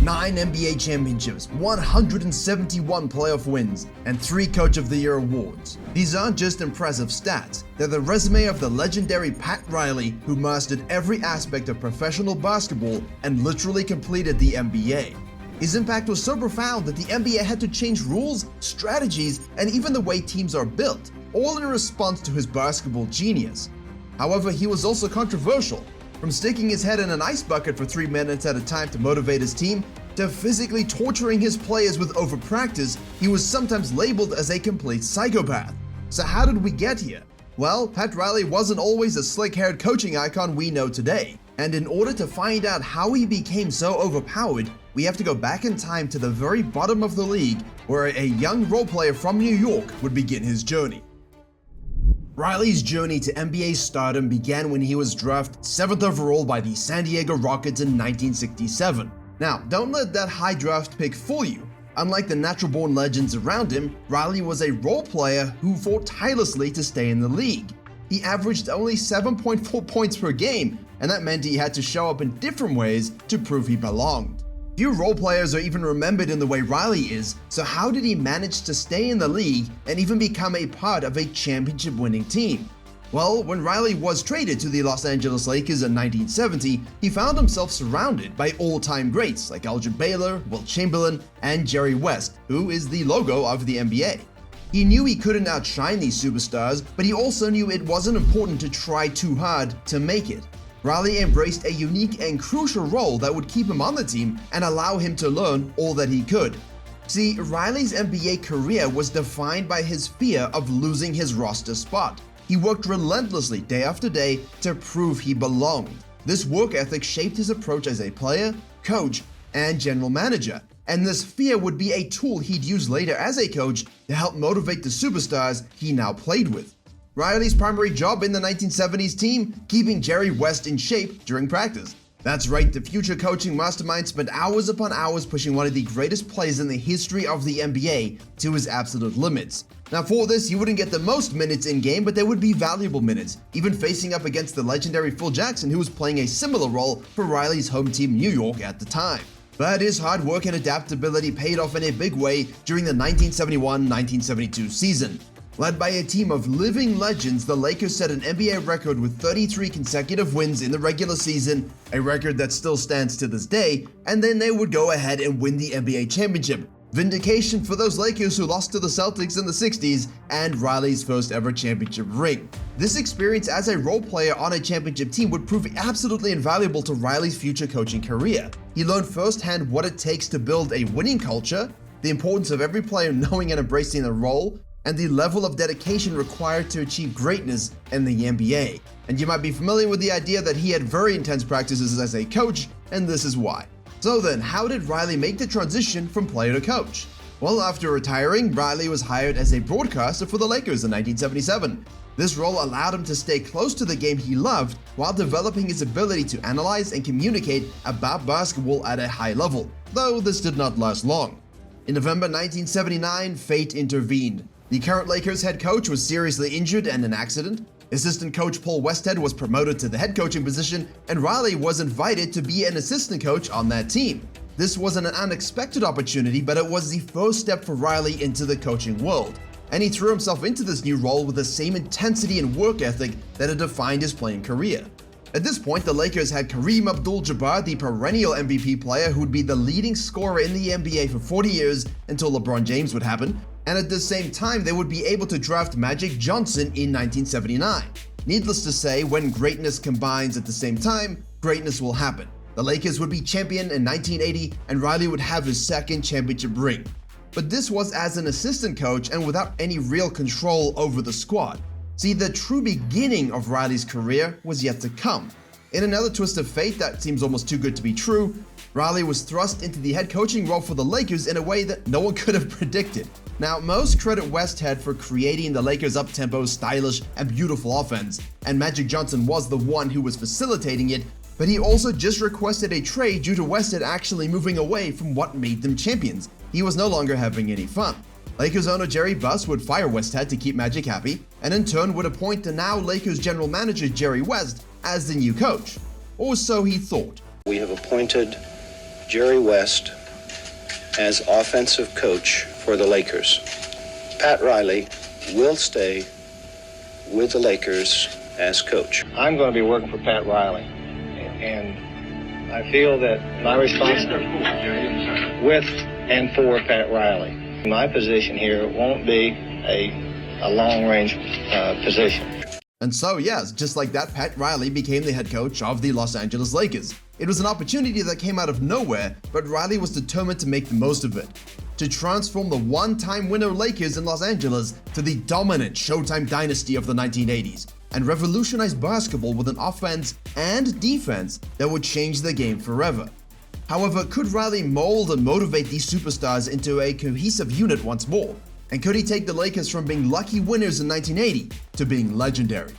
9 NBA championships, 171 playoff wins, and 3 Coach of the Year awards. These aren't just impressive stats, they're the resume of the legendary Pat Riley, who mastered every aspect of professional basketball and literally completed the NBA. His impact was so profound that the NBA had to change rules, strategies, and even the way teams are built, all in response to his basketball genius. However, he was also controversial. From sticking his head in an ice bucket for 3 minutes at a time to motivate his team, to physically torturing his players with overpractice, he was sometimes labeled as a complete psychopath. So how did we get here? Well, Pat Riley wasn't always the slick-haired coaching icon we know today. And in order to find out how he became so overpowered, we have to go back in time to the very bottom of the league, where a young role player from New York would begin his journey. Riley's journey to NBA stardom began when he was drafted 7th overall by the San Diego Rockets in 1967. Now, don't let that high draft pick fool you. Unlike the natural-born legends around him, Riley was a role player who fought tirelessly to stay in the league. He averaged only 7.4 points per game, and that meant he had to show up in different ways to prove he belonged. Few role players are even remembered in the way Riley is, so how did he manage to stay in the league and even become a part of a championship-winning team? Well, when Riley was traded to the Los Angeles Lakers in 1970, he found himself surrounded by all-time greats like Elgin Baylor, Wilt Chamberlain, and Jerry West, who is the logo of the NBA. He knew he couldn't outshine these superstars, but he also knew it wasn't important to try too hard to make it. Riley embraced a unique and crucial role that would keep him on the team and allow him to learn all that he could. See, Riley's NBA career was defined by his fear of losing his roster spot. He worked relentlessly day after day to prove he belonged. This work ethic shaped his approach as a player, coach, and general manager. And this fear would be a tool he'd use later as a coach to help motivate the superstars he now played with. Riley's primary job in the 1970s team, keeping Jerry West in shape during practice. That's right, the future coaching mastermind spent hours upon hours pushing one of the greatest players in the history of the NBA to his absolute limits. Now for this, he wouldn't get the most minutes in-game, but there would be valuable minutes, even facing up against the legendary Phil Jackson, who was playing a similar role for Riley's home team New York at the time. But his hard work and adaptability paid off in a big way during the 1971-1972 season. Led by a team of living legends, the Lakers set an NBA record with 33 consecutive wins in the regular season, a record that still stands to this day, and then they would go ahead and win the NBA championship. Vindication for those Lakers who lost to the Celtics in the 60s and Riley's first ever championship ring. This experience as a role player on a championship team would prove absolutely invaluable to Riley's future coaching career. He learned firsthand what it takes to build a winning culture, the importance of every player knowing and embracing their role, and the level of dedication required to achieve greatness in the NBA. And you might be familiar with the idea that he had very intense practices as a coach, and this is why. So then, how did Riley make the transition from player to coach? Well, after retiring, Riley was hired as a broadcaster for the Lakers in 1977. This role allowed him to stay close to the game he loved while developing his ability to analyze and communicate about basketball at a high level, though this did not last long. In November 1979, fate intervened. The current Lakers head coach was seriously injured in an accident. Assistant coach Paul Westhead was promoted to the head coaching position, and Riley was invited to be an assistant coach on that team. This wasn't an unexpected opportunity, but it was the first step for Riley into the coaching world. And he threw himself into this new role with the same intensity and work ethic that had defined his playing career. At this point, the Lakers had Kareem Abdul-Jabbar, the perennial MVP player who would be the leading scorer in the NBA for 40 years until LeBron James would happen. And at the same time, they would be able to draft Magic Johnson in 1979. Needless to say, when greatness combines at the same time, greatness will happen. The Lakers would be champion in 1980, and Riley would have his second championship ring. But this was as an assistant coach and without any real control over the squad. See, the true beginning of Riley's career was yet to come. In another twist of fate that seems almost too good to be true, Riley was thrust into the head coaching role for the Lakers in a way that no one could have predicted. Now, most credit Westhead for creating the Lakers' up-tempo, stylish, and beautiful offense, and Magic Johnson was the one who was facilitating it, but he also just requested a trade due to Westhead actually moving away from what made them champions. He was no longer having any fun. Lakers owner Jerry Buss would fire Westhead to keep Magic happy, and in turn would appoint the now Lakers general manager Jerry West as the new coach. Or so he thought. We have appointed Jerry West as offensive coach for the Lakers. Pat Riley will stay with the Lakers as coach. I'm going to be working for Pat Riley, and I feel that my responsibility with and for Pat Riley. My position here won't be a long-range position. And so, yes, just like that, Pat Riley became the head coach of the Los Angeles Lakers. It was an opportunity that came out of nowhere, but Riley was determined to make the most of it. To transform the one-time winner Lakers in Los Angeles to the dominant Showtime dynasty of the 1980s, and revolutionize basketball with an offense and defense that would change the game forever. However, could Riley mold and motivate these superstars into a cohesive unit once more? And could he take the Lakers from being lucky winners in 1980 to being legendary?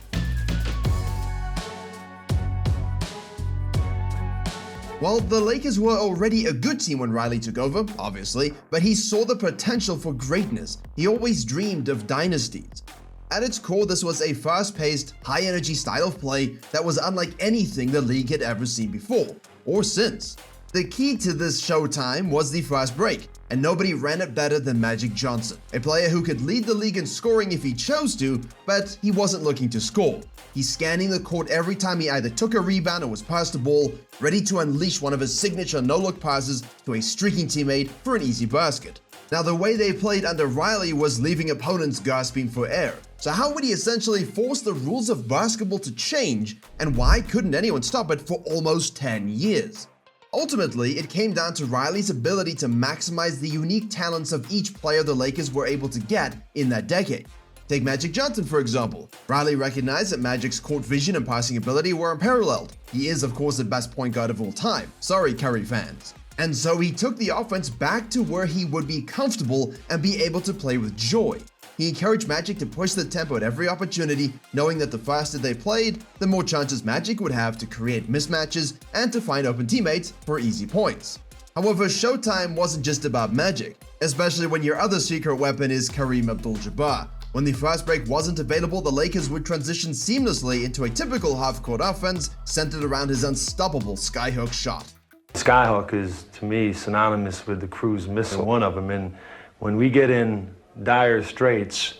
Well, the Lakers were already a good team when Riley took over, obviously, but he saw the potential for greatness. He always dreamed of dynasties. At its core, this was a fast-paced, high-energy style of play that was unlike anything the league had ever seen before, or since. The key to this showtime was the fast break, and nobody ran it better than Magic Johnson, a player who could lead the league in scoring if he chose to, but he wasn't looking to score. He's scanning the court every time he either took a rebound or was passed the ball, ready to unleash one of his signature no-look passes to a streaking teammate for an easy basket. Now, the way they played under Riley was leaving opponents gasping for air. So how would he essentially force the rules of basketball to change, and why couldn't anyone stop it for almost 10 years? Ultimately, it came down to Riley's ability to maximize the unique talents of each player the Lakers were able to get in that decade. Take Magic Johnson, for example. Riley recognized that Magic's court vision and passing ability were unparalleled. He is, of course, the best point guard of all time. Sorry, Curry fans. And so he took the offense back to where he would be comfortable and be able to play with joy. He encouraged Magic to push the tempo at every opportunity, knowing that the faster they played, the more chances Magic would have to create mismatches and to find open teammates for easy points. However, Showtime wasn't just about Magic, especially when your other secret weapon is Kareem Abdul-Jabbar. When the fast break wasn't available, the Lakers would transition seamlessly into a typical half-court offense centered around his unstoppable skyhook shot. Skyhook is, to me, synonymous with the cruise missile, one of them. And when we get in dire straits,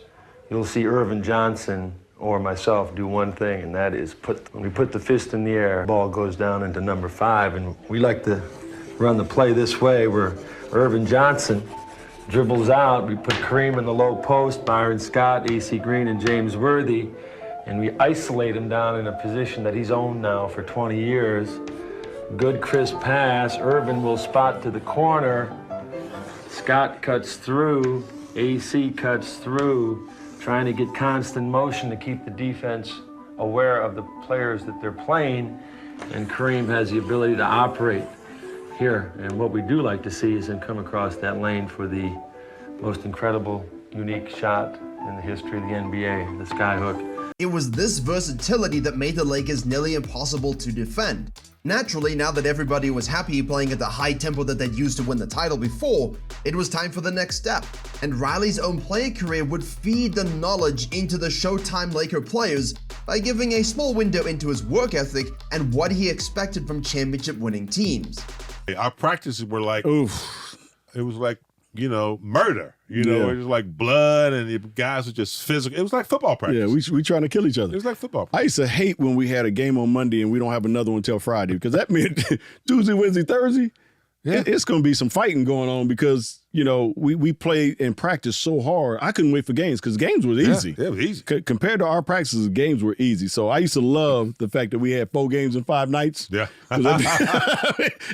you'll see Irvin Johnson or myself do one thing, and that is when we put the fist in the air, the ball goes down into number 5, and we like to run the play this way, where Irvin Johnson dribbles out, we put Kareem in the low post, Byron Scott, A.C. Green, and James Worthy, and we isolate him down in a position that he's owned now for 20 years. Good crisp pass, Irvin will spot to the corner, Scott cuts through, AC cuts through, trying to get constant motion to keep the defense aware of the players that they're playing, and Kareem has the ability to operate here. And what we do like to see is him come across that lane for the most incredible, unique shot in the history of the NBA, the skyhook. It was this versatility that made the Lakers nearly impossible to defend. Naturally, now that everybody was happy playing at the high tempo that they'd used to win the title before, it was time for the next step. And Riley's own player career would feed the knowledge into the Showtime Laker players by giving a small window into his work ethic and what he expected from championship-winning teams. Our practices were like, oof, it was like, murder. It was like blood, and the guys were just physical. It was like football practice. Yeah, we trying to kill each other. It was like football practice. I used to hate when we had a game on Monday and we don't have another one until Friday, because that meant Tuesday, Wednesday, Thursday, it's going to be some fighting going on, because, we played and practiced so hard. I couldn't wait for games, because games were easy. Yeah, it was easy. Compared to our practices, games were easy. So I used to love the fact that we had 4 games in 5 nights. Yeah. We weren't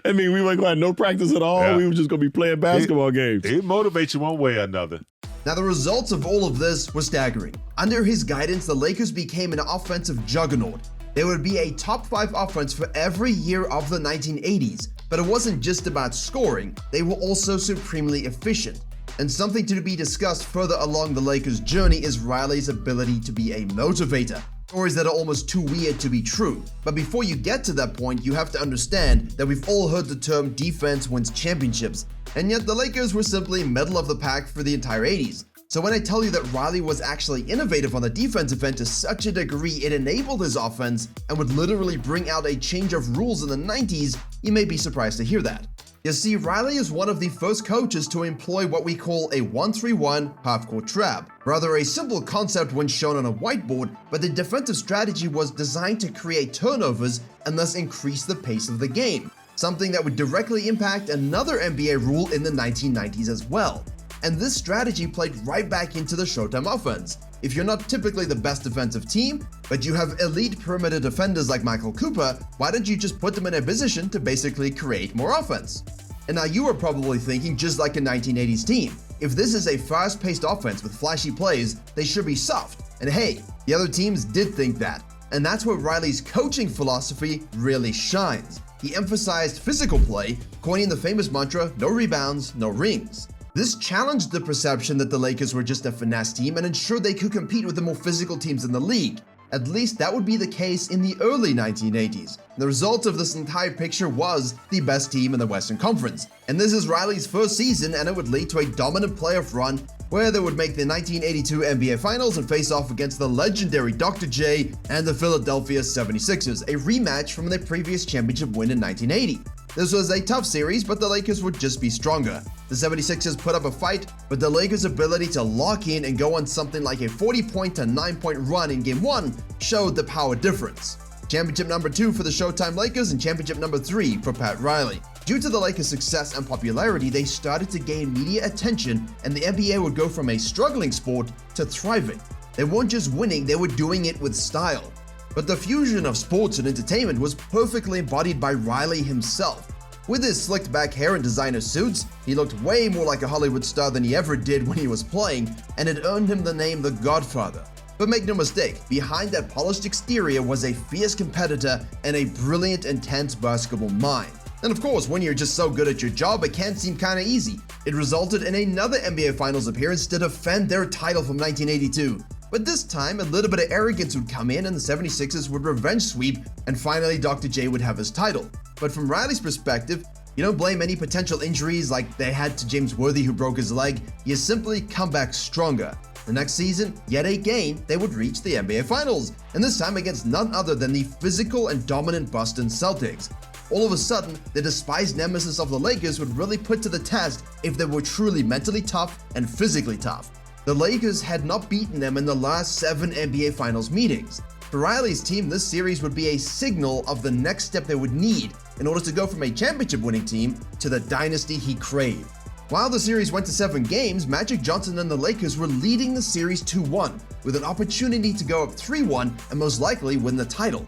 going to have no practice at all. Yeah. We were just going to be playing basketball games. It motivates you one way or another. Now, the results of all of this were staggering. Under his guidance, the Lakers became an offensive juggernaut. They would be a top 5 offense for every year of the 1980s. But it wasn't just about scoring, they were also supremely efficient. And something to be discussed further along the Lakers' journey is Riley's ability to be a motivator. Stories that are almost too weird to be true. But before you get to that point, you have to understand that we've all heard the term defense wins championships, and yet the Lakers were simply middle of the pack for the entire 80s. So when I tell you that Riley was actually innovative on the defensive end to such a degree it enabled his offense and would literally bring out a change of rules in the 90s, you may be surprised to hear that. You see, Riley is one of the first coaches to employ what we call a 1-3-1 half-court trap. Rather a simple concept when shown on a whiteboard, but the defensive strategy was designed to create turnovers and thus increase the pace of the game, something that would directly impact another NBA rule in the 1990s as well. And this strategy played right back into the Showtime offense. If you're not typically the best defensive team, but you have elite perimeter defenders like Michael Cooper, why don't you just put them in a position to basically create more offense? And now you are probably thinking, just like a 1980s team, if this is a fast-paced offense with flashy plays, they should be soft. And hey, the other teams did think that. And that's where Riley's coaching philosophy really shines. He emphasized physical play, coining the famous mantra, no rebounds, no rings. This challenged the perception that the Lakers were just a finesse team and ensured they could compete with the more physical teams in the league. At least that would be the case in the early 1980s. The result of this entire picture was the best team in the Western Conference. And this is Riley's first season, and it would lead to a dominant playoff run where they would make the 1982 NBA Finals and face off against the legendary Dr. J and the Philadelphia 76ers, a rematch from their previous championship win in 1980. This was a tough series, but the Lakers would just be stronger. The 76ers put up a fight, but the Lakers' ability to lock in and go on something like a 40-point to 9-point run in Game 1 showed the power difference. Championship number 2 for the Showtime Lakers and championship number 3 for Pat Riley. Due to the Lakers' success and popularity, they started to gain media attention, and the NBA would go from a struggling sport to thriving. They weren't just winning, they were doing it with style. But the fusion of sports and entertainment was perfectly embodied by Riley himself. With his slicked back hair and designer suits, he looked way more like a Hollywood star than he ever did when he was playing, and it earned him the name The Godfather. But make no mistake, behind that polished exterior was a fierce competitor and a brilliant, intense basketball mind. And of course, when you're just so good at your job, it can seem kinda easy. It resulted in another NBA Finals appearance to defend their title from 1982. But this time, a little bit of arrogance would come in and the 76ers would revenge sweep, and finally Dr. J would have his title. But from Riley's perspective, you don't blame any potential injuries like they had to James Worthy who broke his leg, you simply come back stronger. The next season, yet again, they would reach the NBA Finals, and this time against none other than the physical and dominant Boston Celtics. All of a sudden, the despised nemesis of the Lakers would really put to the test if they were truly mentally tough and physically tough. The Lakers had not beaten them in the last 7 NBA Finals meetings. For Riley's team, this series would be a signal of the next step they would need in order to go from a championship-winning team to the dynasty he craved. While the series went to 7 games, Magic Johnson and the Lakers were leading the series 2-1, with an opportunity to go up 3-1 and most likely win the title.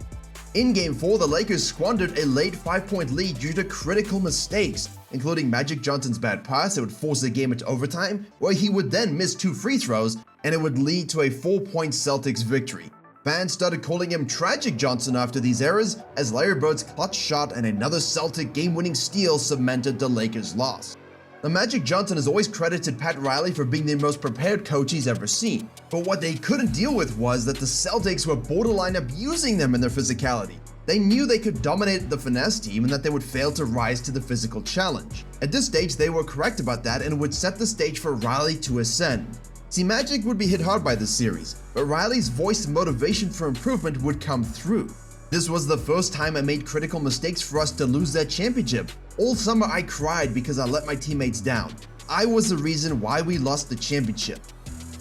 In Game 4, the Lakers squandered a late 5-point lead due to critical mistakes, including Magic Johnson's bad pass that would force the game into overtime, where he would then miss 2 free throws, and it would lead to a 4-point Celtics victory. Fans started calling him Tragic Johnson after these errors, as Larry Bird's clutch shot and another Celtic game-winning steal cemented the Lakers' loss. The Magic Johnson has always credited Pat Riley for being the most prepared coach he's ever seen, but what they couldn't deal with was that the Celtics were borderline abusing them in their physicality. They knew they could dominate the finesse team and that they would fail to rise to the physical challenge. At this stage, they were correct about that and would set the stage for Riley to ascend. See, Magic would be hit hard by this series, but Riley's voiced motivation for improvement would come through. This was the first time I made critical mistakes for us to lose that championship. All summer I cried because I let my teammates down. I was the reason why we lost the championship.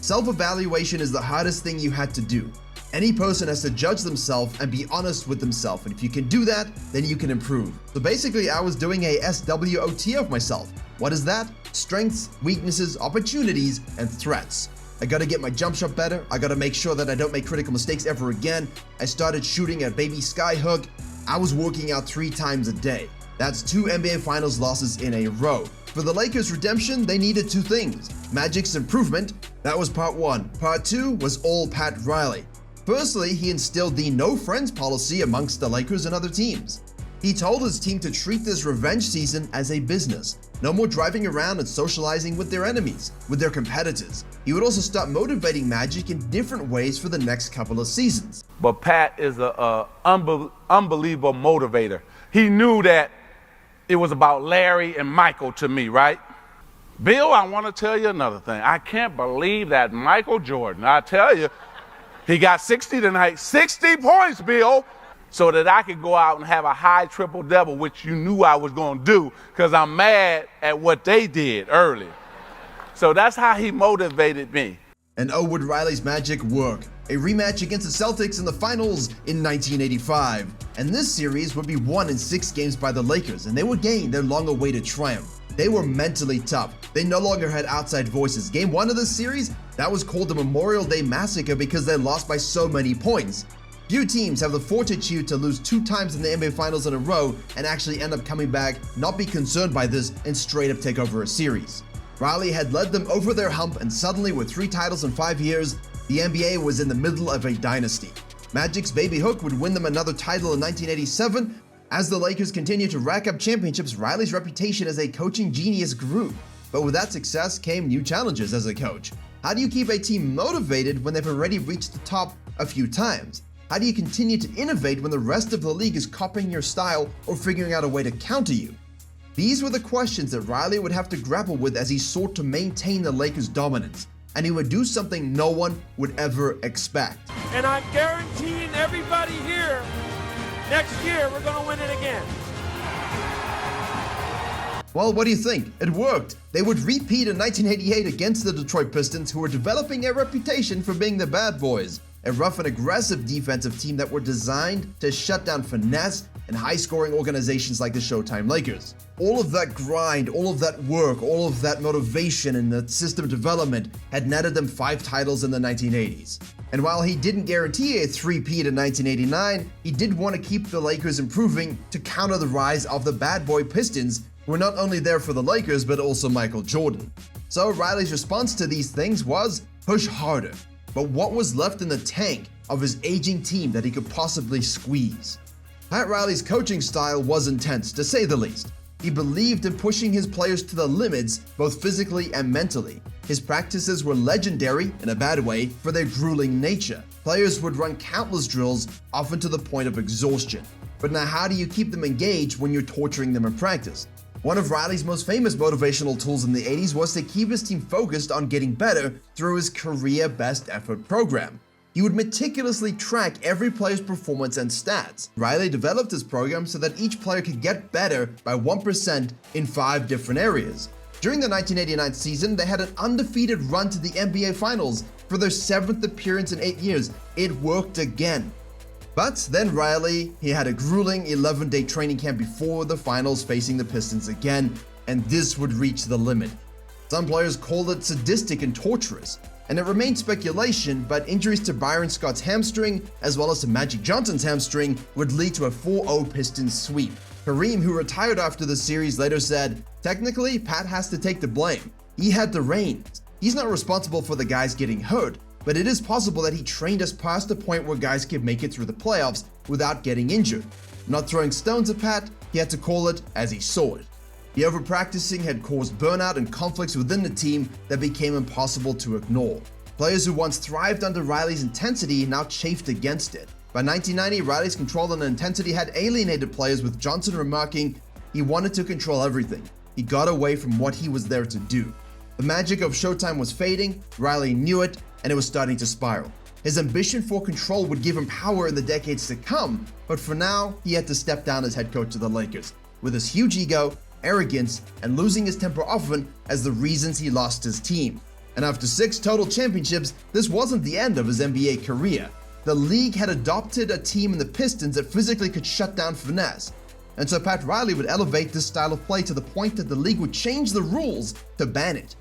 Self-evaluation is the hardest thing you had to do. Any person has to judge themselves and be honest with themselves, and if you can do that, then you can improve. So basically, I was doing a SWOT of myself. What is that? Strengths, weaknesses, opportunities, and threats. I gotta get my jump shot better. I gotta make sure that I don't make critical mistakes ever again. I started shooting a baby skyhook. I was working out 3 times a day. That's 2 NBA Finals losses in a row. For the Lakers' redemption, they needed 2 things. Magic's improvement, that was part 1. Part 2 was all Pat Riley. Firstly, he instilled the no friends policy amongst the Lakers and other teams. He told his team to treat this revenge season as a business. No more driving around and socializing with their enemies, with their competitors. He would also start motivating Magic in different ways for the next couple of seasons. But Pat is an unbelievable motivator. He knew that it was about Larry and Michael to me, right? Bill, I want to tell you another thing. I can't believe that Michael Jordan, I tell you, he got 60 tonight. 60 points, Bill. so that I could go out and have a high triple-double, which you knew I was going to do because I'm mad at what they did early. So that's how he motivated me. And oh, would Riley's magic work? A rematch against the Celtics in the finals in 1985. And this series would be won in 6 games by the Lakers, and they would gain their long-awaited triumph. They were mentally tough. They no longer had outside voices. Game 1 of this series, that was called the Memorial Day Massacre because they lost by so many points. Few teams have the fortitude to lose 2 times in the NBA Finals in a row and actually end up coming back, not be concerned by this, and straight up take over a series. Riley had led them over their hump, and suddenly with 3 titles in 5 years, the NBA was in the middle of a dynasty. Magic's baby hook would win them another title in 1987. As the Lakers continued to rack up championships, Riley's reputation as a coaching genius grew. But with that success came new challenges as a coach. How do you keep a team motivated when they've already reached the top a few times? How do you continue to innovate when the rest of the league is copying your style or figuring out a way to counter you? These were the questions that Riley would have to grapple with as he sought to maintain the Lakers' dominance. And he would do something no one would ever expect. And I'm guaranteeing everybody here, next year we're going to win it again. Well, what do you think? It worked. They would repeat in 1988 against the Detroit Pistons, who were developing a reputation for being the bad boys. A rough and aggressive defensive team that were designed to shut down finesse and high-scoring organizations like the Showtime Lakers. All of that grind, all of that work, all of that motivation and that system development had netted them 5 titles in the 1980s. And while he didn't guarantee a three-peat in 1989, he did want to keep the Lakers improving to counter the rise of the bad boy Pistons, who were not only there for the Lakers but also Michael Jordan. So Riley's response to these things was push harder. But what was left in the tank of his aging team that he could possibly squeeze? Pat Riley's coaching style was intense, to say the least. He believed in pushing his players to the limits, both physically and mentally. His practices were legendary, in a bad way, for their grueling nature. Players would run countless drills, often to the point of exhaustion. But now how do you keep them engaged when you're torturing them in practice? One of Riley's most famous motivational tools in the 80s was to keep his team focused on getting better through his career best effort program. He would meticulously track every player's performance and stats. Riley developed this program so that each player could get better by 1% in 5 different areas. During the 1989 season, they had an undefeated run to the NBA Finals for their 7th appearance in 8 years. It worked again. But then Riley, he had a grueling 11-day training camp before the finals facing the Pistons again, and this would reach the limit. Some players called it sadistic and torturous, and it remained speculation, but injuries to Byron Scott's hamstring, as well as to Magic Johnson's hamstring, would lead to a 4-0 Pistons sweep. Kareem, who retired after the series, later said, "Technically, Pat has to take the blame. He had the reins. He's not responsible for the guys getting hurt, but it is possible that he trained us past the point where guys could make it through the playoffs without getting injured. Not throwing stones at Pat, he had to call it as he saw it." The overpracticing had caused burnout and conflicts within the team that became impossible to ignore. Players who once thrived under Riley's intensity now chafed against it. By 1990, Riley's control and intensity had alienated players, with Johnson remarking, "He wanted to control everything. He got away from what he was there to do." The magic of Showtime was fading, Riley knew it, and it was starting to spiral. His ambition for control would give him power in the decades to come, but for now, he had to step down as head coach of the Lakers, with his huge ego, arrogance, and losing his temper often as the reasons he lost his team. And after 6 total championships, this wasn't the end of his NBA career. The league had adopted a team in the Pistons that physically could shut down finesse. And so Pat Riley would elevate this style of play to the point that the league would change the rules to ban it.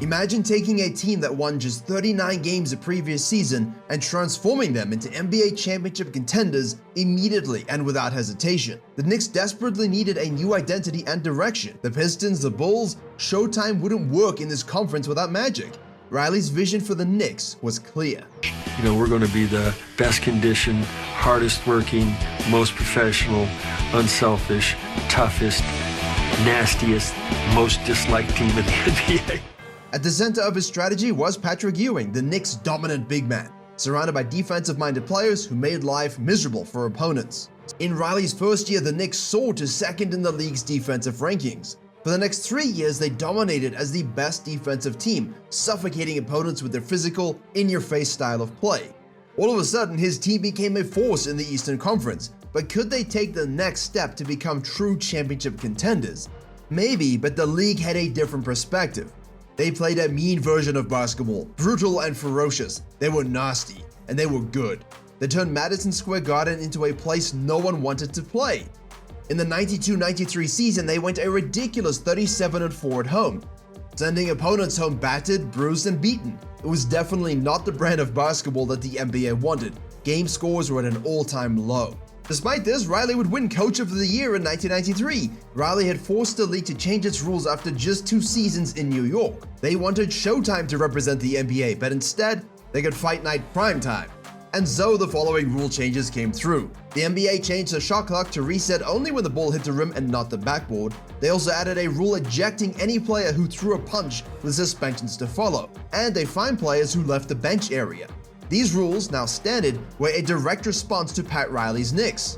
Imagine taking a team that won just 39 games the previous season and transforming them into NBA championship contenders immediately and without hesitation. The Knicks desperately needed a new identity and direction. The Pistons, the Bulls, Showtime wouldn't work in this conference without Magic. Riley's vision for the Knicks was clear. You know, we're going to be the best conditioned, hardest working, most professional, unselfish, toughest, nastiest, most disliked team in the NBA. At the center of his strategy was Patrick Ewing, the Knicks' dominant big man, surrounded by defensive-minded players who made life miserable for opponents. In Riley's first year, the Knicks soared to second in the league's defensive rankings. For the next 3 years, they dominated as the best defensive team, suffocating opponents with their physical, in-your-face style of play. All of a sudden, his team became a force in the Eastern Conference, but could they take the next step to become true championship contenders? Maybe, but the league had a different perspective. They played a mean version of basketball, brutal and ferocious. They were nasty, and they were good. They turned Madison Square Garden into a place no one wanted to play. In the 92-93 season, they went a ridiculous 37-4 at home, sending opponents home battered, bruised, and beaten. It was definitely not the brand of basketball that the NBA wanted. Game scores were at an all-time low. Despite this, Riley would win Coach of the Year in 1993. Riley had forced the league to change its rules after just 2 seasons in New York. They wanted Showtime to represent the NBA, but instead, they got Fight Night Primetime. And so the following rule changes came through. The NBA changed the shot clock to reset only when the ball hit the rim and not the backboard. They also added a rule ejecting any player who threw a punch with suspensions to follow. And they fined players who left the bench area. These rules, now standard, were a direct response to Pat Riley's Knicks.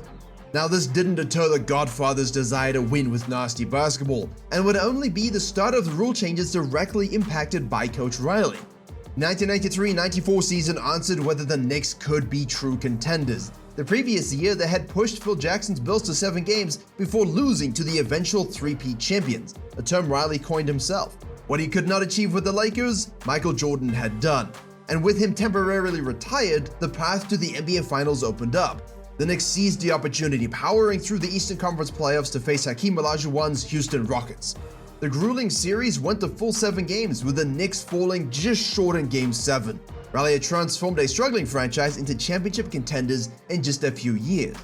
Now this didn't deter the Godfather's desire to win with nasty basketball, and would only be the start of the rule changes directly impacted by Coach Riley. 1993-94 season answered whether the Knicks could be true contenders. The previous year, they had pushed Phil Jackson's Bills to 7 games before losing to the eventual three-peat champions, a term Riley coined himself. What he could not achieve with the Lakers, Michael Jordan had done. And with him temporarily retired, the path to the NBA Finals opened up. The Knicks seized the opportunity, powering through the Eastern Conference playoffs to face Hakeem Olajuwon's Houston Rockets. The grueling series went the full 7 games, with the Knicks falling just short in Game 7. Riley had transformed a struggling franchise into championship contenders in just a few years.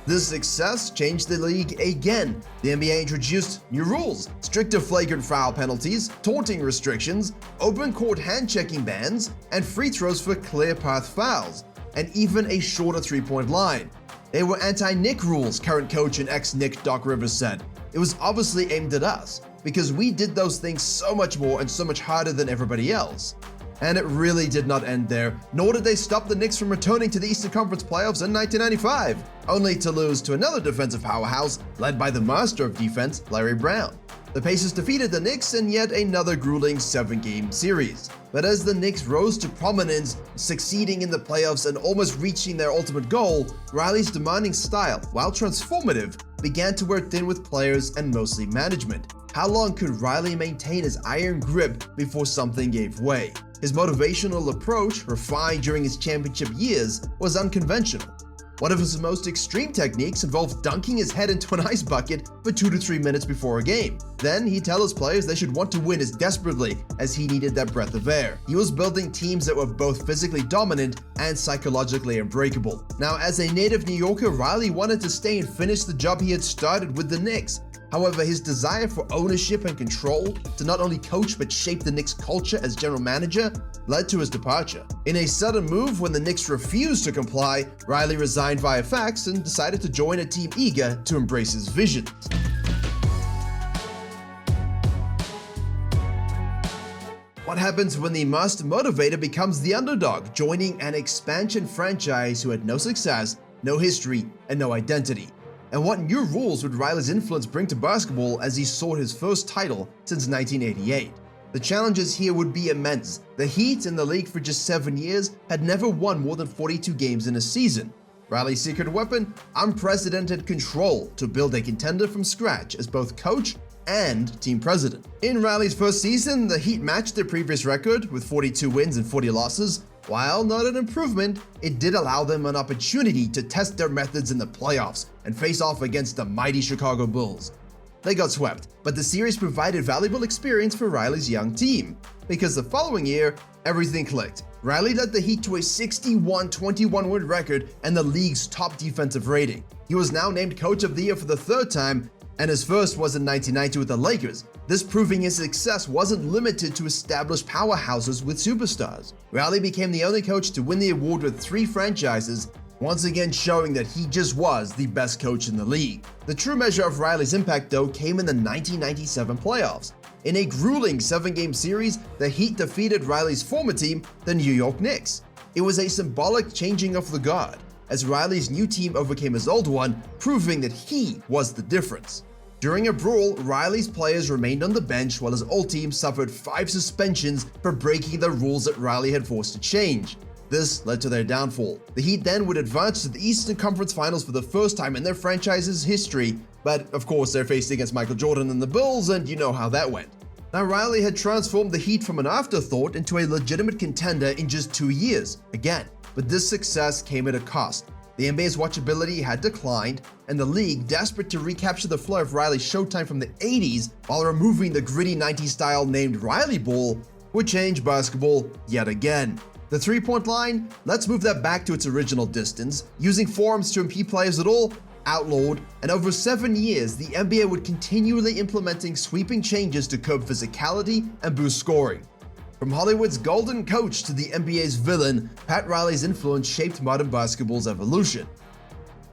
This success changed the league again. The NBA introduced new rules, stricter flagrant foul penalties, taunting restrictions, open court hand-checking bans, and free throws for clear path fouls, and even a shorter three-point line. They were anti-Nick rules, current coach and ex-Nick Doc Rivers said. It was obviously aimed at us, because we did those things so much more and so much harder than everybody else. And it really did not end there, nor did they stop the Knicks from returning to the Eastern Conference playoffs in 1995, only to lose to another defensive powerhouse led by the master of defense, Larry Brown. The Pacers defeated the Knicks in yet another grueling 7-game series. But as the Knicks rose to prominence, succeeding in the playoffs and almost reaching their ultimate goal, Riley's demanding style, while transformative, began to wear thin with players and mostly management. How long could Riley maintain his iron grip before something gave way? His motivational approach, refined during his championship years, was unconventional. One of his most extreme techniques involved dunking his head into an ice bucket for 2 to 3 minutes before a game. Then he'd tell his players they should want to win as desperately as he needed that breath of air. He was building teams that were both physically dominant and psychologically unbreakable. Now, as a native New Yorker, Riley wanted to stay and finish the job he had started with the Knicks. However, his desire for ownership and control to not only coach but shape the Knicks' culture as general manager led to his departure. In a sudden move, when the Knicks refused to comply, Riley resigned via fax and decided to join a team eager to embrace his visions. What happens when the master motivator becomes the underdog, joining an expansion franchise who had no success, no history, and no identity? And what new rules would Riley's influence bring to basketball as he sought his first title since 1988? The challenges here would be immense. The Heat, in the league for just 7 years, had never won more than 42 games in a season. Riley's secret weapon? Unprecedented control to build a contender from scratch as both coach and team president. In Riley's first season, the Heat matched their previous record with 42 wins and 40 losses. While not an improvement, it did allow them an opportunity to test their methods in the playoffs and face off against the mighty Chicago Bulls. They got swept, but the series provided valuable experience for Riley's young team, because the following year, everything clicked. Riley led the Heat to a 61-21 win record and the league's top defensive rating. He was now named Coach of the Year for the 3rd time, and his first was in 1990 with the Lakers, this proving his success wasn't limited to established powerhouses with superstars. Riley became the only coach to win the award with 3 franchises, once again showing that he just was the best coach in the league. The true measure of Riley's impact, though, came in the 1997 playoffs. In a grueling 7-game series, the Heat defeated Riley's former team, the New York Knicks. It was a symbolic changing of the guard, as Riley's new team overcame his old one, proving that he was the difference. During a brawl, Riley's players remained on the bench while his old team suffered 5 suspensions for breaking the rules that Riley had forced to change. This led to their downfall. The Heat then would advance to the Eastern Conference Finals for the first time in their franchise's history, but of course they're faced against Michael Jordan and the Bulls, and you know how that went. Now Riley had transformed the Heat from an afterthought into a legitimate contender in just 2 years, again, but this success came at a cost. The NBA's watchability had declined, and the league, desperate to recapture the flow of Riley's showtime from the 80s while removing the gritty 90s style named Riley Ball, would change basketball yet again. The three-point line, let's move that back to its original distance. Using forums to impede players at all, outlawed, and over 7 years, the NBA would continually implementing sweeping changes to curb physicality and boost scoring. From Hollywood's golden coach to the NBA's villain, Pat Riley's influence shaped modern basketball's evolution.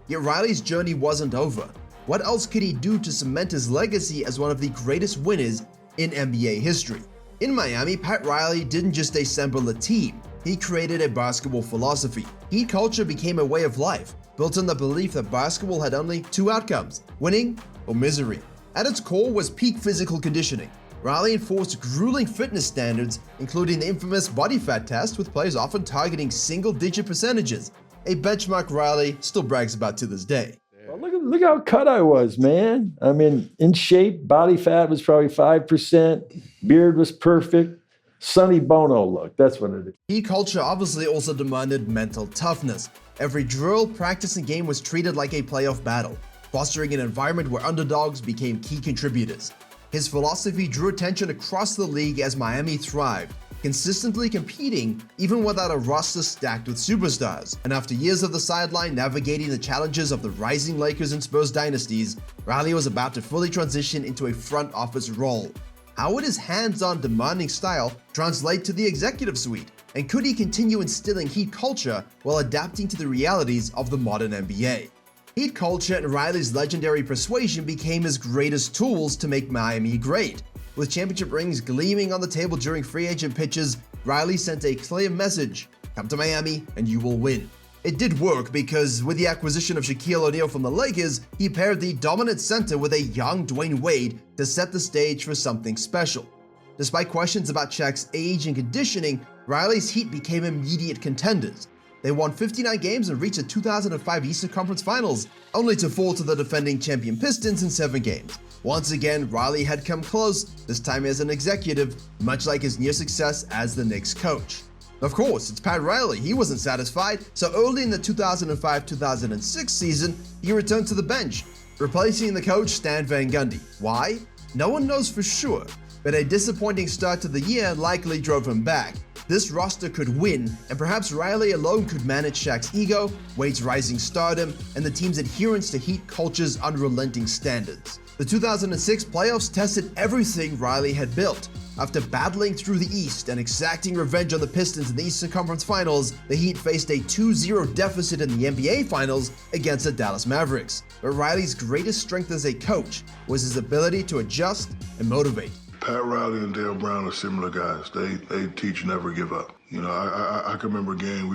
Yet Riley's journey wasn't over. What else could he do to cement his legacy as one of the greatest winners in NBA history? In Miami, Pat Riley didn't just assemble a team, he created a basketball philosophy. Heat culture became a way of life, built on the belief that basketball had only 2 outcomes, winning or misery. At its core was peak physical conditioning. Riley enforced grueling fitness standards, including the infamous body fat test, with players often targeting single-digit percentages, a benchmark Riley still brags about to this day. Well, look how cut I was, man. I mean, in shape, body fat was probably 5%, beard was perfect, Sonny Bono look, that's what it is. Heat culture obviously also demanded mental toughness. Every drill, practice, and game was treated like a playoff battle, fostering an environment where underdogs became key contributors. His philosophy drew attention across the league as Miami thrived, consistently competing even without a roster stacked with superstars. And after years of the sideline navigating the challenges of the rising Lakers and Spurs dynasties, Riley was about to fully transition into a front office role. How would his hands-on demanding style translate to the executive suite? And could he continue instilling Heat culture while adapting to the realities of the modern NBA? Heat culture and Riley's legendary persuasion became his greatest tools to make Miami great. With championship rings gleaming on the table during free agent pitches, Riley sent a clear message: come to Miami and you will win. It did work because with the acquisition of Shaquille O'Neal from the Lakers, he paired the dominant center with a young Dwayne Wade to set the stage for something special. Despite questions about Shaq's age and conditioning, Riley's Heat became immediate contenders. They won 59 games and reached the 2005 Eastern Conference Finals, only to fall to the defending champion Pistons in 7 games. Once again, Riley had come close, this time as an executive, much like his near success as the Knicks coach. Of course, it's Pat Riley. He wasn't satisfied, so early in the 2005-2006 season, he returned to the bench, replacing the coach Stan Van Gundy. Why? No one knows for sure, but a disappointing start to the year likely drove him back. This roster could win, and perhaps Riley alone could manage Shaq's ego, Wade's rising stardom, and the team's adherence to Heat culture's unrelenting standards. The 2006 playoffs tested everything Riley had built. After battling through the East and exacting revenge on the Pistons in the Eastern Conference Finals, the Heat faced a 2-0 deficit in the NBA Finals against the Dallas Mavericks. But Riley's greatest strength as a coach was his ability to adjust and motivate. Pat Riley and Dale Brown are similar guys. They teach never give up. You know, I can remember a game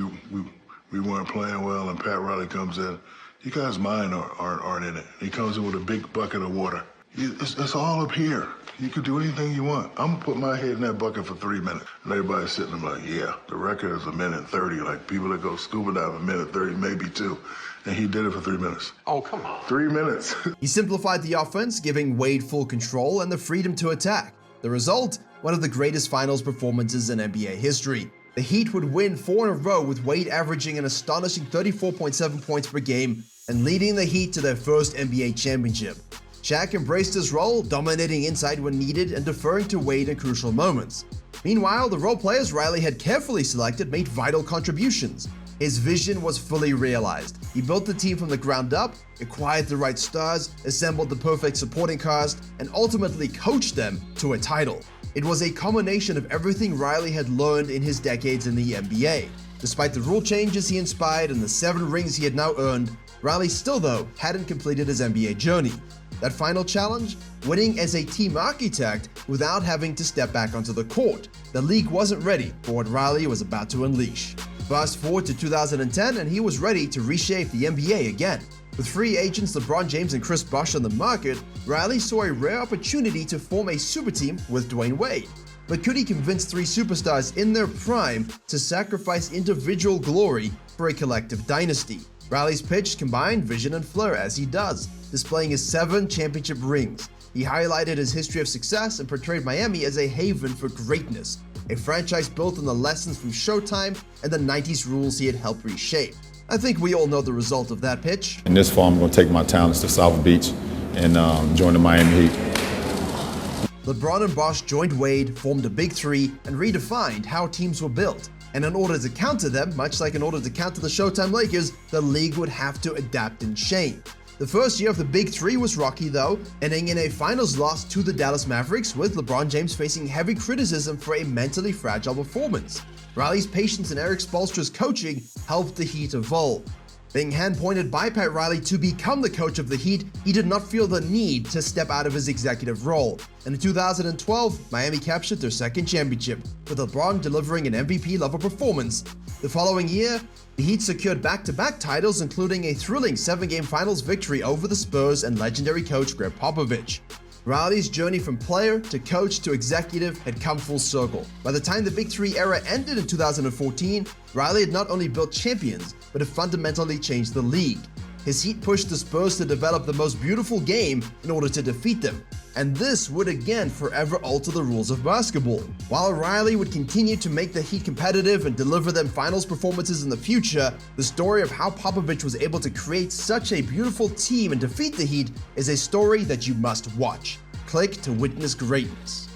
we weren't playing well, and Pat Riley comes in. You guys' mind aren't in it. He comes in with a big bucket of water. It's all up here. You can do anything you want. I'm gonna put my head in that bucket for 3 minutes. And everybody's sitting there like, yeah, the record is 1:30. Like people that go scuba diving 1:30, maybe 2. And he did it for 3 minutes. Oh, come on. 3 minutes. He simplified the offense, giving Wade full control and the freedom to attack. The result, one of the greatest finals performances in NBA history. The Heat would win 4 in a row with Wade averaging an astonishing 34.7 points per game and leading the Heat to their first NBA championship. Shaq embraced his role, dominating inside when needed and deferring to Wade in crucial moments. Meanwhile, the role players Riley had carefully selected made vital contributions. His vision was fully realized. He built the team from the ground up, acquired the right stars, assembled the perfect supporting cast, and ultimately coached them to a title. It was a combination of everything Riley had learned in his decades in the NBA. Despite the rule changes he inspired and the 7 rings he had now earned, Riley still, though, hadn't completed his NBA journey. That final challenge? Winning as a team architect without having to step back onto the court. The league wasn't ready for what Riley was about to unleash. Fast forward to 2010 and he was ready to reshape the NBA again. With free agents LeBron James and Chris Bosh on the market, Riley saw a rare opportunity to form a super team with Dwayne Wade. But could he convince three superstars in their prime to sacrifice individual glory for a collective dynasty? Riley's pitch combined vision and flair as he does, displaying his 7 championship rings. He highlighted his history of success and portrayed Miami as a haven for greatness, a franchise built on the lessons from Showtime and the 90s rules he had helped reshape. I think we all know the result of that pitch. In this fall, I'm going to take my talents to South Beach and join the Miami Heat. LeBron and Bosh joined Wade, formed a big three, and redefined how teams were built. And in order to counter them, much like in order to counter the Showtime Lakers, the league would have to adapt and change. The first year of the Big Three was rocky though, ending in a finals loss to the Dallas Mavericks, with LeBron James facing heavy criticism for a mentally fragile performance. Riley's patience and Eric Spoelstra's coaching helped the Heat evolve. Being hand-pointed by Pat Riley to become the coach of the Heat, he did not feel the need to step out of his executive role. And in 2012, Miami captured their second championship, with LeBron delivering an MVP-level performance. The following year, the Heat secured back-to-back titles, including a thrilling 7-game finals victory over the Spurs and legendary coach Greg Popovich. Riley's journey from player to coach to executive had come full circle. By the time the Big Three era ended in 2014, Riley had not only built champions, but had fundamentally changed the league. His Heat pushed the Spurs to develop the most beautiful game in order to defeat them, and this would again forever alter the rules of basketball. While Riley would continue to make the Heat competitive and deliver them finals performances in the future, the story of how Popovich was able to create such a beautiful team and defeat the Heat is a story that you must watch. Click to witness greatness.